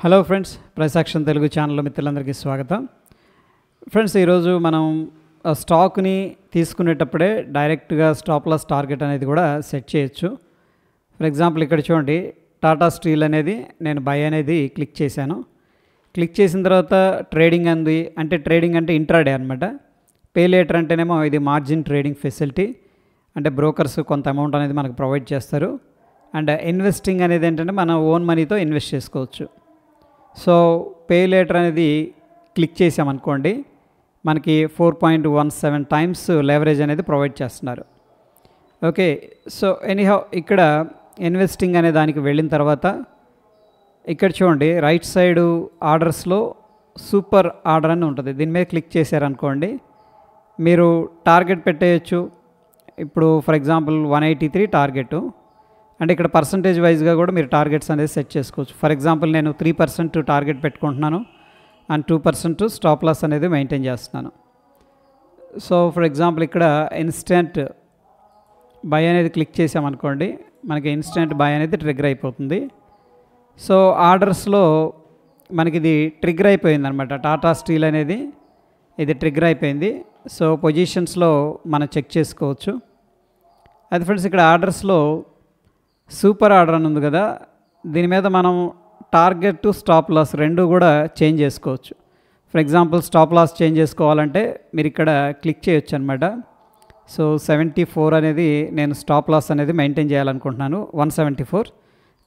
Hello friends, price action Telugu channel మిత్రులందరికీ స్వాగతం. Friends, ఈరోజు మనం స్టాక్ని తీసుకునేటప్పుడే డైరెక్ట్గా స్టాప్ లాస్ టార్గెట్ అనేది కూడా సెట్ చేయొచ్చు. ఫర్ ఎగ్జాంపుల్ ఇక్కడ చూడండి, టాటా స్టీల్ అనేది నేను బై అనేది క్లిక్ చేశాను. క్లిక్ చేసిన తర్వాత ట్రేడింగ్ అంది, అంటే ట్రేడింగ్ అంటే ఇంట్రాడే అనమాట. పే లేటర్ అంటేనేమో ఇది మార్జిన్ ట్రేడింగ్ ఫెసిలిటీ, అంటే బ్రోకర్స్ కొంత అమౌంట్ అనేది మనకు ప్రొవైడ్ చేస్తారు. అండ్ ఇన్వెస్టింగ్ అనేది ఏంటంటే మన ఓన్ మనీతో ఇన్వెస్ట్ చేసుకోవచ్చు. సో పే లేటర్ అనేది క్లిక్ చేసామనుకోండి, మనకి 4.17 టైమ్స్ లెవరేజ్ అనేది ప్రొవైడ్ చేస్తున్నారు. ఓకే, సో ఎనీహౌ ఇక్కడ ఇన్వెస్టింగ్ అనే దానికి వెళ్ళిన తర్వాత ఇక్కడ చూడండి, రైట్ సైడు ఆర్డర్స్లో సూపర్ ఆర్డర్ అని ఉంటుంది. దీని మీద క్లిక్ చేశారనుకోండి, మీరు టార్గెట్ పెట్టేయచ్చు. ఇప్పుడు ఫర్ ఎగ్జాంపుల్ 183 టార్గెట్, అంటే ఇక్కడ పర్సంటేజ్ వైజ్గా కూడా మీరు టార్గెట్స్ అనేది సెట్ చేసుకోవచ్చు. ఫర్ ఎగ్జాంపుల్ నేను 3% టార్గెట్ పెట్టుకుంటున్నాను అండ్ 2% స్టాప్ లాస్ అనేది మెయింటైన్ చేస్తున్నాను. సో ఫర్ ఎగ్జాంపుల్ ఇక్కడ ఇన్స్టెంట్ బై అనేది క్లిక్ చేసామనుకోండి, మనకి ఇన్స్టెంట్ బై అనేది ట్రిగ్గర్ అయిపోతుంది. సో ఆర్డర్స్లో మనకి ఇది ట్రిగ్గర్ అయిపోయింది అనమాట. టాటా స్టీల్ అనేది ఇది ట్రిగ్గర్ అయిపోయింది. సో పొజిషన్స్లో మనం చెక్ చేసుకోవచ్చు. అది ఫ్రెండ్స్, ఇక్కడ ఆర్డర్స్లో సూపర్ ఆర్డర్ అని ఉంది కదా, దీని మీద మనం టార్గెట్ టు స్టాప్ లాస్ రెండు కూడా చేంజ్ చేసుకోవచ్చు. For example stop loss change చేసుకోవాలంటే మీరు ఇక్కడ క్లిక్ చేయొచ్చు అనమాట. సో 74 అనేది నేను స్టాప్ లాస్ అనేది మెయింటైన్ చేయాలనుకుంటున్నాను, 174.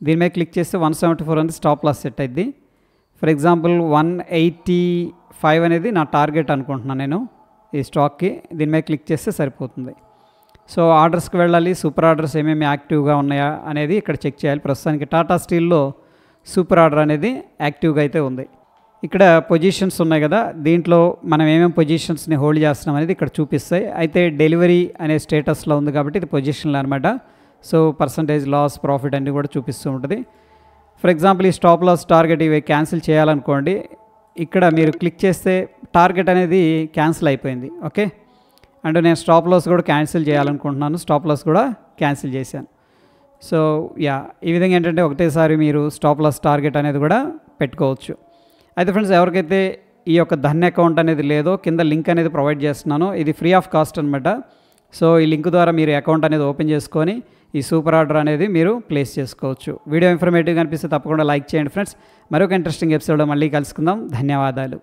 దీని మీద క్లిక్ చేస్తే 174 అనేది స్టాప్ లాస్ సెట్ అయింది. ఫర్ ఎగ్జాంపుల్ 185 అనేది నా టార్గెట్ అనుకుంటున్నాను నేను ఈ స్టాక్కి. దీని మీద క్లిక్ చేస్తే సరిపోతుంది. సో ఆర్డర్స్కి వెళ్ళాలి, సూపర్ ఆర్డర్స్ ఏమేమి యాక్టివ్గా ఉన్నాయా అనేది ఇక్కడ చెక్ చేయాలి. ప్రస్తుతానికి టాటా స్టీల్లో సూపర్ ఆర్డర్ అనేది యాక్టివ్గా అయితే ఉంది. ఇక్కడ పొజిషన్స్ ఉన్నాయి కదా, దీంట్లో మనం ఏమేమి పొజిషన్స్ని హోల్డ్ చేస్తున్నాం అనేది ఇక్కడ చూపిస్తాయి. అయితే డెలివరీ అనే స్టేటస్లో ఉంది కాబట్టి ఇది పొజిషన్లో అనమాట. సో పర్సంటేజ్ లాస్, ప్రాఫిట్ అన్నీ కూడా చూపిస్తూ ఉంటుంది. ఫర్ ఎగ్జాంపుల్ ఈ స్టాప్ లాస్ టార్గెట్ ఇవి క్యాన్సిల్ చేయాలనుకోండి, ఇక్కడ మీరు క్లిక్ చేస్తే టార్గెట్ అనేది క్యాన్సిల్ అయిపోయింది. ఓకే, అంటే నేను స్టాప్ లాస్ కూడా క్యాన్సిల్ చేయాలనుకుంటున్నాను, స్టాప్ లాస్ కూడా క్యాన్సిల్ చేశాను. సో ఈ విధంగా ఏంటంటే ఒకటేసారి మీరు స్టాప్ లాస్ టార్గెట్ అనేది కూడా పెట్టుకోవచ్చు. అయితే ఫ్రెండ్స్, ఎవరికైతే ఈ యొక్క ధన్ అకౌంట్ అనేది లేదో కింద లింక్ అనేది ప్రొవైడ్ చేస్తున్నాను. ఇది ఫ్రీ ఆఫ్ కాస్ట్ అనమాట. సో ఈ లింక్ ద్వారా మీరు అకౌంట్ అనేది ఓపెన్ చేసుకొని ఈ సూపర్ ఆర్డర్ అనేది మీరు ప్లేస్ చేసుకోవచ్చు. వీడియో ఇన్ఫర్మేటివ్గా అనిపిస్తే తప్పకుండా లైక్ చేయండి ఫ్రెండ్స్. మరొక ఇంట్రెస్టింగ్ ఎపిసోడ్ మళ్ళీ కలుసుకుందాం. ధన్యవాదాలు.